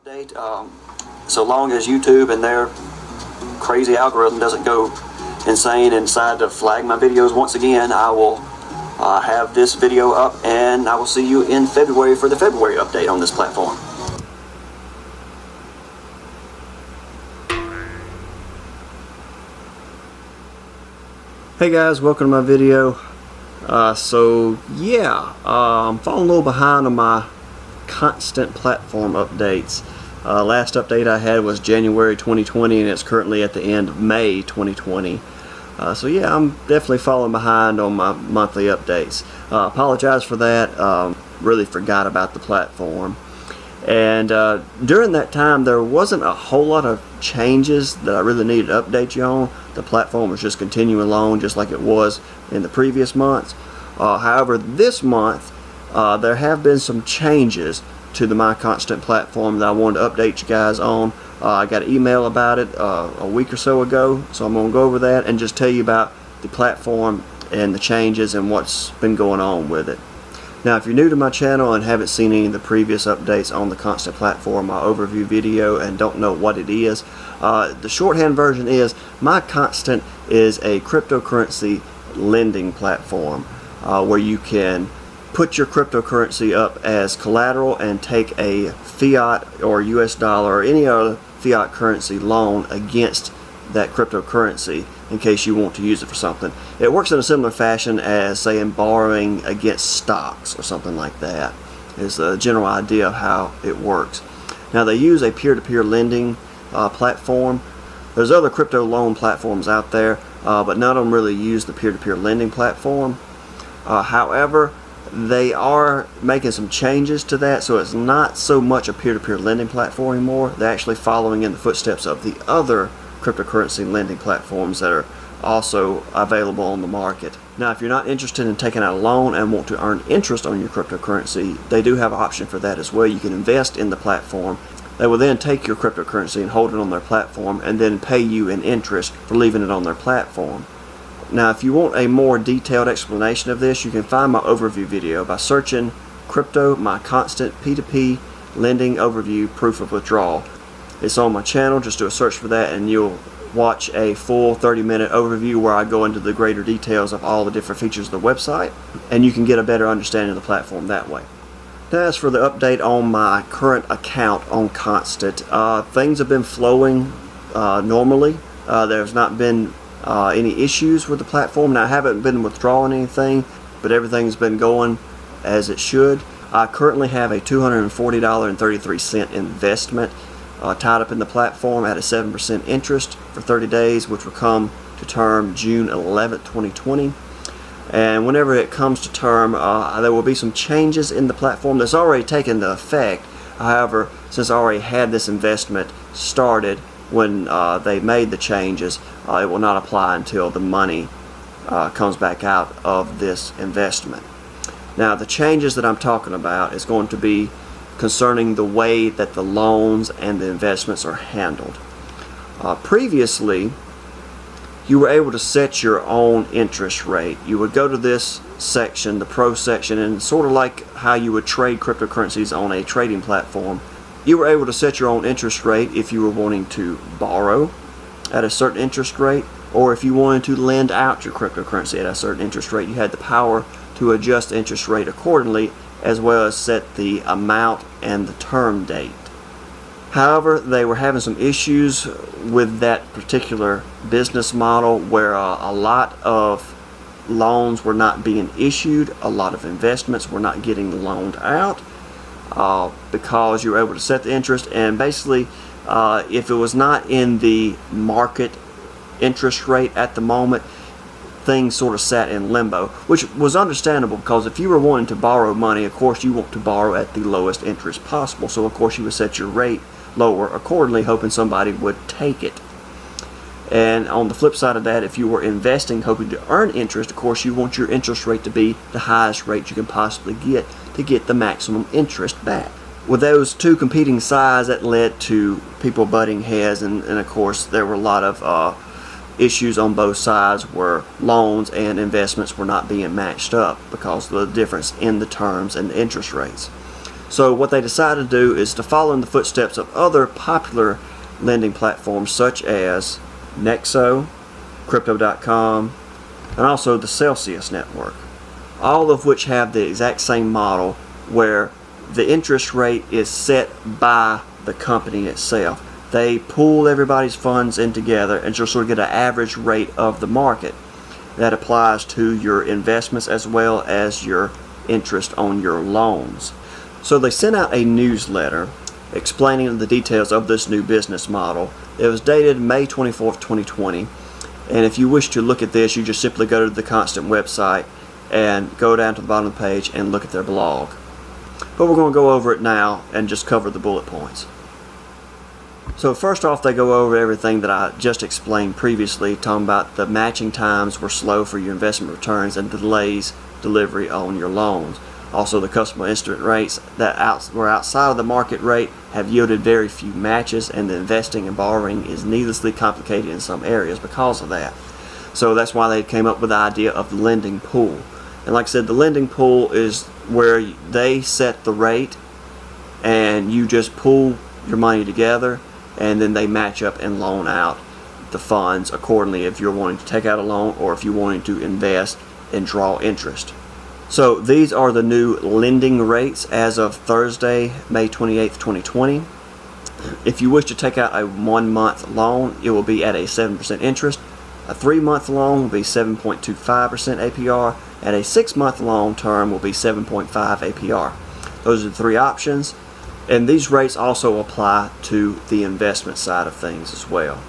update. So long as YouTube and their crazy algorithm doesn't go insane and decide to flag my videos once again, I will have this video up, and I will see you in February for the February update on this platform. Hey guys, welcome to my video. I'm falling a little behind on my constant platform updates. Last update I had was January 2020, and it's currently at the end of May 2020. I'm definitely falling behind on my monthly updates. Apologize for that. Really forgot about the platform. And during that time, there wasn't a whole lot of changes that I really needed to update you on. The platform was just continuing along just like it was in the previous months. However, this month there have been some changes to the My Constant platform that I wanted to update you guys on. I got an email about it a week or so ago, so I'm going to go over that and just tell you about the platform and the changes and what's been going on with it. Now, if you're new to my channel and haven't seen any of the previous updates on the Constant platform, my overview video, and don't know what it is, the shorthand version is My Constant is a cryptocurrency lending platform where you can put your cryptocurrency up as collateral and take a fiat or US dollar or any other fiat currency loan against that cryptocurrency in case you want to use it for something. It works in a similar fashion as, say, in borrowing against stocks or something like that. Is the general idea of how it works. Now, they use a peer-to-peer lending platform. There's other crypto loan platforms out there, but none of them really use the peer-to-peer lending platform. However, they are making some changes to that, so it's not so much a peer-to-peer lending platform anymore. They're actually following in the footsteps of the other cryptocurrency lending platforms that are also available on the market. Now, if you're not interested in taking out a loan and want to earn interest on your cryptocurrency, they do have an option for that as well. You can invest in the platform. They will then take your cryptocurrency and hold it on their platform and then pay you in interest for leaving it on their platform. Now, if you want a more detailed explanation of this, you can find my overview video by searching Crypto My Constant P2P Lending Overview Proof of Withdrawal. It's on my channel. Just do a search for that and you'll watch a full 30-minute overview where I go into the greater details of all the different features of the website, and you can get a better understanding of the platform that way. Now, as for the update on my current account on Constant, things have been flowing normally. There's not been any issues with the platform. Now, I haven't been withdrawing anything, but everything's been going as it should. I currently have a $240.33 investment tied up in the platform at a 7% interest for 30 days, which will come to term June 11th, 2020. And whenever it comes to term, there will be some changes in the platform that's already taken the effect. However, since I already had this investment started when they made the changes, it will not apply until the money comes back out of this investment. Now, the changes that I'm talking about is going to be concerning the way that the loans and the investments are handled. Previously, you were able to set your own interest rate. You would go to this section, the Pro section, and sort of like how you would trade cryptocurrencies on a trading platform, you were able to set your own interest rate if you were wanting to borrow at a certain interest rate, or if you wanted to lend out your cryptocurrency at a certain interest rate. You had the power to adjust the interest rate accordingly, as well as set the amount and the term date. However, they were having some issues with that particular business model where a lot of loans were not being issued, a lot of investments were not getting loaned out because you were able to set the interest, and basically if it was not in the market interest rate at the moment, things sort of sat in limbo, which was understandable because if you were wanting to borrow money, of course you want to borrow at the lowest interest possible, so of course you would set your rate lower accordingly, hoping somebody would take it. And on the flip side of that, if you were investing hoping to earn interest, of course you want your interest rate to be the highest rate you can possibly get to get the maximum interest back. With those two competing sides, that led to people butting heads, and of course there were a lot of issues on both sides where loans and investments were not being matched up because of the difference in the terms and the interest rates. So what they decided to do is to follow in the footsteps of other popular lending platforms such as Nexo, Crypto.com, and also the Celsius network, all of which have the exact same model where the interest rate is set by the company itself. They pool everybody's funds in together and just sort of get an average rate of the market that applies to your investments as well as your interest on your loans. So they sent out a newsletter explaining the details of this new business model. It was dated May 24th, 2020, and if you wish to look at this, you just simply go to the Constant website and go down to the bottom of the page and look at their blog. But we're going to go over it now and just cover the bullet points. So first off, they go over everything that I just explained previously, talking about the matching times were slow for your investment returns and delays delivery on your loans. Also, the customer instrument rates that were outside of the market rate have yielded very few matches, and the investing and borrowing is needlessly complicated in some areas because of that. So that's why they came up with the idea of the lending pool. And like I said, the lending pool is where they set the rate and you just pool your money together, and then they match up and loan out the funds accordingly if you're wanting to take out a loan or if you're wanting to invest and draw interest. So these are the new lending rates as of Thursday, May 28th, 2020. If you wish to take out a 1-month loan, it will be at a 7% interest. A 3-month loan will be 7.25% APR, and a 6-month loan term will be 7.5 APR. Those are the three options, and these rates also apply to the investment side of things as well.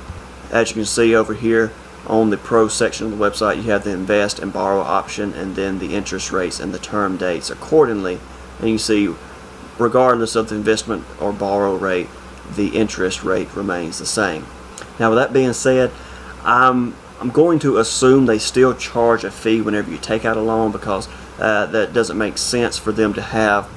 As you can see over here, on the pro section of the website, you have the invest and borrow option, and then the interest rates and the term dates accordingly. And you see, regardless of the investment or borrow rate, the interest rate remains the same. Now, with that being said, I'm going to assume they still charge a fee whenever you take out a loan, because that doesn't make sense for them to have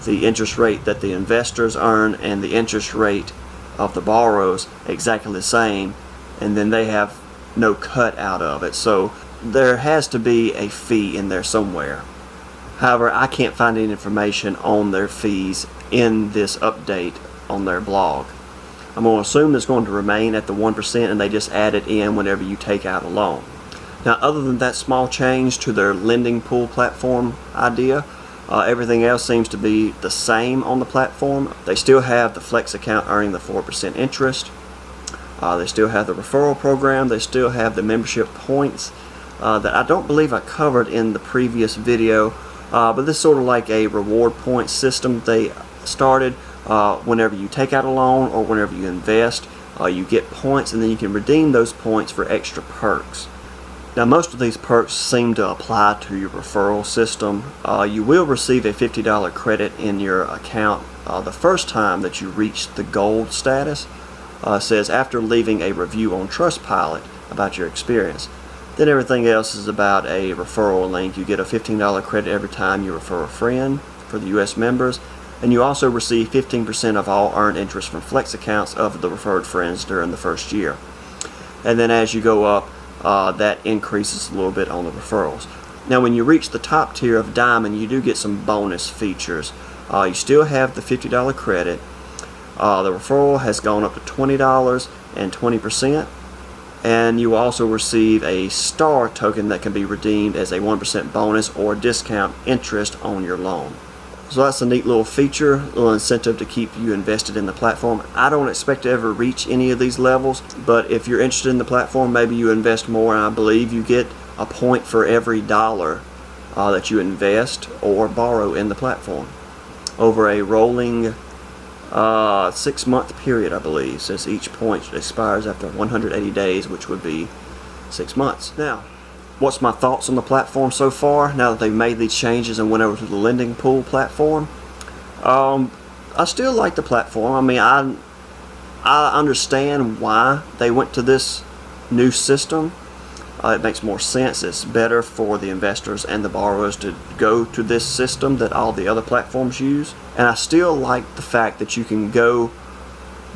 the interest rate that the investors earn and the interest rate of the borrowers exactly the same, and then they have no cut out of it. So there has to be a fee in there somewhere. However, I can't find any information on their fees in this update on their blog. I'm going to assume it's going to remain at the 1%, and they just add it in whenever you take out a loan. Now, other than that small change to their lending pool platform idea, everything else seems to be the same on the platform. They still have the Flex account earning the 4% interest. They still have the referral program. They still have the membership points that I don't believe I covered in the previous video, but this is sort of like a reward point system they started. Whenever you take out a loan or whenever you invest, you get points, and then you can redeem those points for extra perks. Now, most of these perks seem to apply to your referral system. You will receive a $50 credit in your account the first time that you reach the gold status. Says after leaving a review on Trustpilot about your experience. Then everything else is about a referral link. You get a $15 credit every time you refer a friend for the US members, and you also receive 15% of all earned interest from Flex accounts of the referred friends during the first year. And then as you go up, that increases a little bit on the referrals. Now, when you reach the top tier of Diamond, you do get some bonus features. You still have the $50 credit. The referral has gone up to $20 and 20%, and you also receive a star token that can be redeemed as a 1% bonus or discount interest on your loan. So that's a neat little feature, little incentive to keep you invested in the platform. I don't expect to ever reach any of these levels, but if you're interested in the platform, maybe you invest more, and I believe you get a point for every dollar that you invest or borrow in the platform over a rolling 6-month period, I believe, since each point expires after 180 days, which would be 6 months. Now, what's my thoughts on the platform so far now that they've made these changes and went over to the lending pool platform? I still like the platform. I mean, I understand why they went to this new system. It makes more sense. It's better for the investors and the borrowers to go to this system that all the other platforms use. And I still like the fact that you can go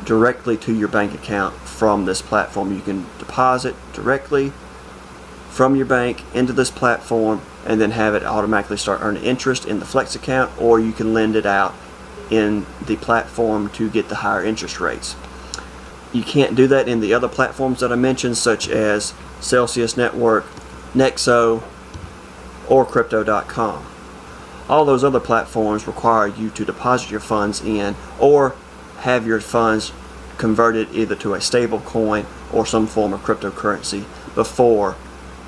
directly to your bank account from this platform. You can deposit directly from your bank into this platform and then have it automatically start earning interest in the Flex account, or you can lend it out in the platform to get the higher interest rates. You can't do that in the other platforms that I mentioned, such as Celsius Network, Nexo, or Crypto.com. All those other platforms require you to deposit your funds in or have your funds converted either to a stable coin or some form of cryptocurrency before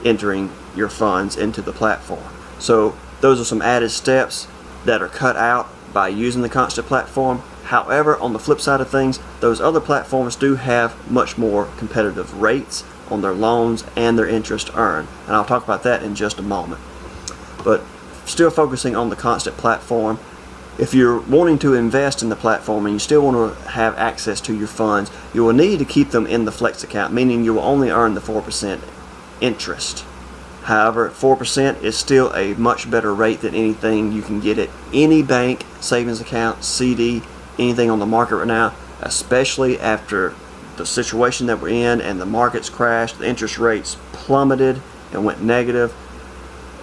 entering your funds into the platform. So those are some added steps that are cut out by using the Constant platform. However, on the flip side of things, those other platforms do have much more competitive rates on their loans and their interest earned, and I'll talk about that in just a moment. But still focusing on the Constant platform, if you're wanting to invest in the platform and you still want to have access to your funds, you will need to keep them in the Flex account, meaning you will only earn the 4% interest. However, 4% is still a much better rate than anything you can get at any bank, savings account, CD, anything on the market right now, especially after the situation that we're in and the markets crashed, the interest rates plummeted and went negative.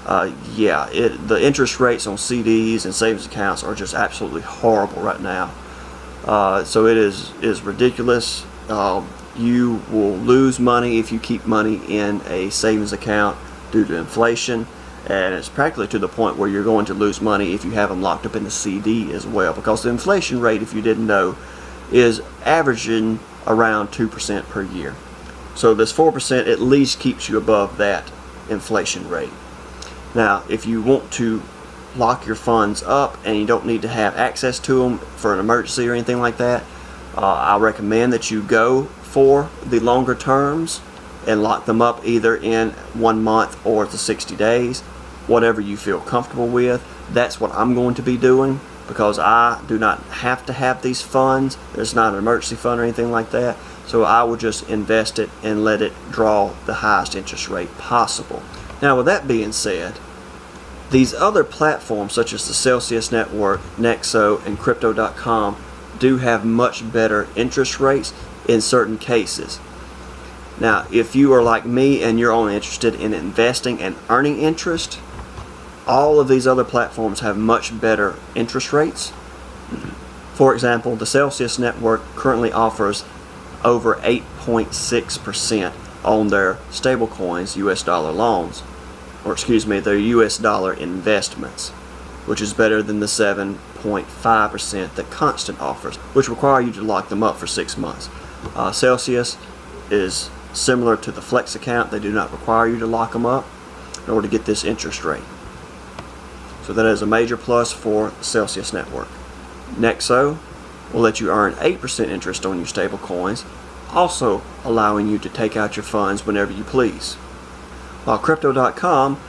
The interest rates on CDs and savings accounts are just absolutely horrible right now. So it is ridiculous. You will lose money if you keep money in a savings account due to inflation, and it's practically to the point where you're going to lose money if you have them locked up in the CD as well, because the inflation rate, if you didn't know, is averaging around 2% per year. So this 4% at least keeps you above that inflation rate. Now, if you want to lock your funds up and you don't need to have access to them for an emergency or anything like that, I recommend that you go for the longer terms and lock them up either in 1 month or the 60 days, whatever you feel comfortable with. That's what I'm going to be doing, because I do not have to have these funds. There's not an emergency fund or anything like that, so I will just invest it and let it draw the highest interest rate possible. Now, with that being said, these other platforms such as the Celsius Network, Nexo, and Crypto.com do have much better interest rates in certain cases. Now, if you are like me and you're only interested in investing and earning interest, all of these other platforms have much better interest rates. For example, the Celsius Network currently offers over 8.6% on their stablecoins, US dollar loans, or excuse me, their US dollar investments, which is better than the 7.5% that Constant offers, which require you to lock them up for 6 months. Celsius is similar to the Flex account. They do not require you to lock them up in order to get this interest rate. So that is a major plus for the Celsius Network. Nexo will let you earn 8% interest on your stable coins, also allowing you to take out your funds whenever you please. While Crypto.com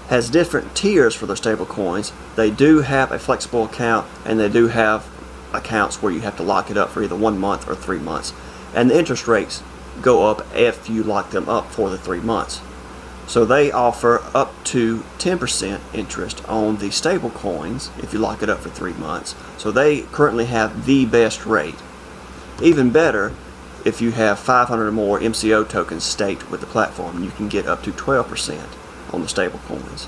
has different tiers for their stable coins, they do have a flexible account, and they do have accounts where you have to lock it up for either 1 month or 3 months. And the interest rates go up if you lock them up for the 3 months. So they offer up to 10% interest on the stable coins if you lock it up for 3 months. So they currently have the best rate. Even better, if you have 500 or more MCO tokens staked with the platform, you can get up to 12% on the stable coins.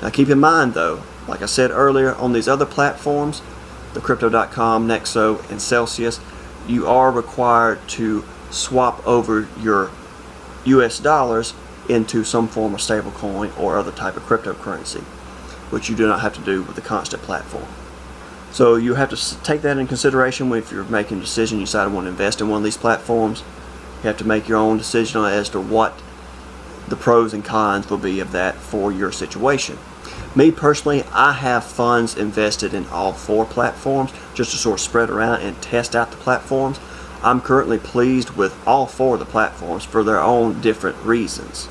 Now keep in mind though, like I said earlier, on these other platforms, the Crypto.com, Nexo, and Celsius, you are required to swap over your US dollars into some form of stable coin or other type of cryptocurrency, which you do not have to do with the Constant platform. So you have to take that in consideration if you're making a decision, you decide to want to invest in one of these platforms. You have to make your own decision as to what the pros and cons will be of that for your situation. Me personally, I have funds invested in all 4 platforms just to sort of spread around and test out the platforms. I'm currently pleased with all 4 of the platforms for their own different reasons.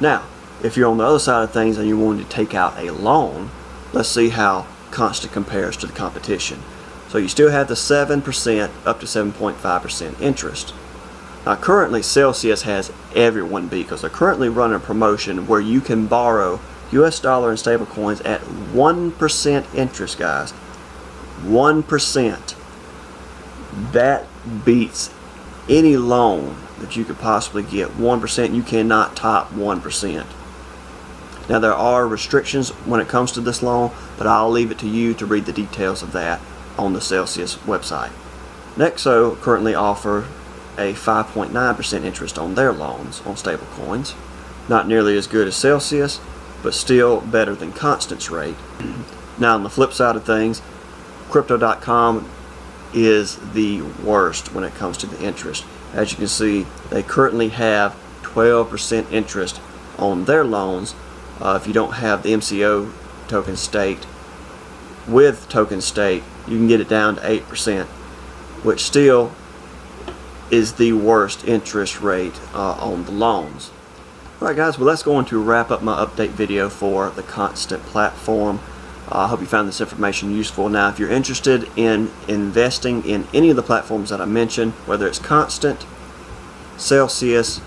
Now, if you're on the other side of things and you want to take out a loan, let's see how Constant compares to the competition. So you still have the 7% up to 7.5% interest. Now currently Celsius has everyone beat, because they're currently running a promotion where you can borrow US dollar and stable coins at 1% interest, guys. 1%. That beats any loan that you could possibly get. 1%, you cannot top 1%. Now there are restrictions when it comes to this loan, but I'll leave it to you to read the details of that on the Celsius website. Nexo currently offer a 5.9% interest on their loans on stablecoins. Not nearly as good as Celsius, but still better than Constant's rate. Now on the flip side of things, Crypto.com is the worst when it comes to the interest. As you can see, they currently have 12% interest on their loans. If you don't have the MCO token staked, with token stake, you can get it down to 8%, which still is the worst interest rate on the loans. Alright guys, well that's going to wrap up my update video for the Constant platform. I hope you found this information useful. Now if you're interested in investing in any of the platforms that I mentioned, whether it's Constant, Celsius,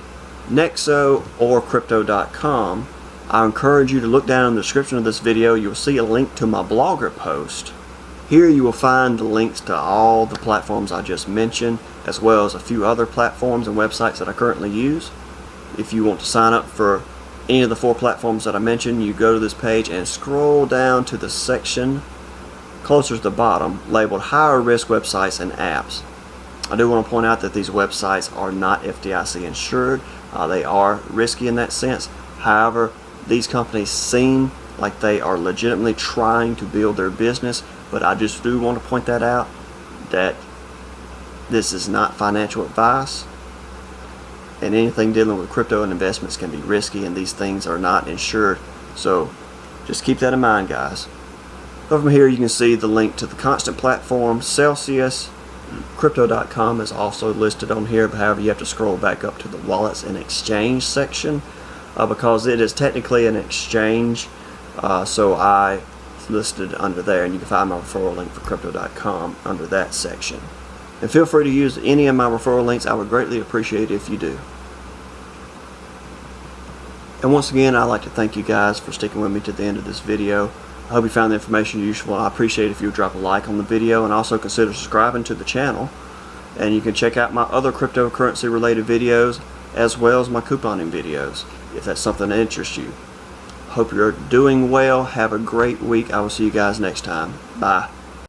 Nexo, or Crypto.com, I encourage you to look down in the description of this video. You'll see a link to my blogger post. Here you will find the links to all the platforms I just mentioned, as well as a few other platforms and websites that I currently use. If you want to sign up for any of the 4 platforms that I mentioned, you go to this page and scroll down to the section closer to the bottom labeled higher risk websites and apps. I do want to point out that these websites are not FDIC insured. They are risky in that sense. However, these companies seem like they are legitimately trying to build their business, but I just do want to point that out, that this is not financial advice, and anything dealing with crypto and investments can be risky, and these things are not insured. So just keep that in mind, guys. Over here you can see the link to the Constant platform, Celsius. Crypto.com is also listed on here, but however you have to scroll back up to the wallets and exchange section because it is technically an exchange, so I listed under there, and you can find my referral link for Crypto.com under that section. And feel free to use any of my referral links. I would greatly appreciate it if you do. And once again, I'd like to thank you guys for sticking with me to the end of this video. I hope you found the information useful. I appreciate it if you would drop a like on the video, and also consider subscribing to the channel. And you can check out my other cryptocurrency related videos, as well as my couponing videos, if that's something that interests you. Hope you're doing well. Have a great week. I will see you guys next time. Bye.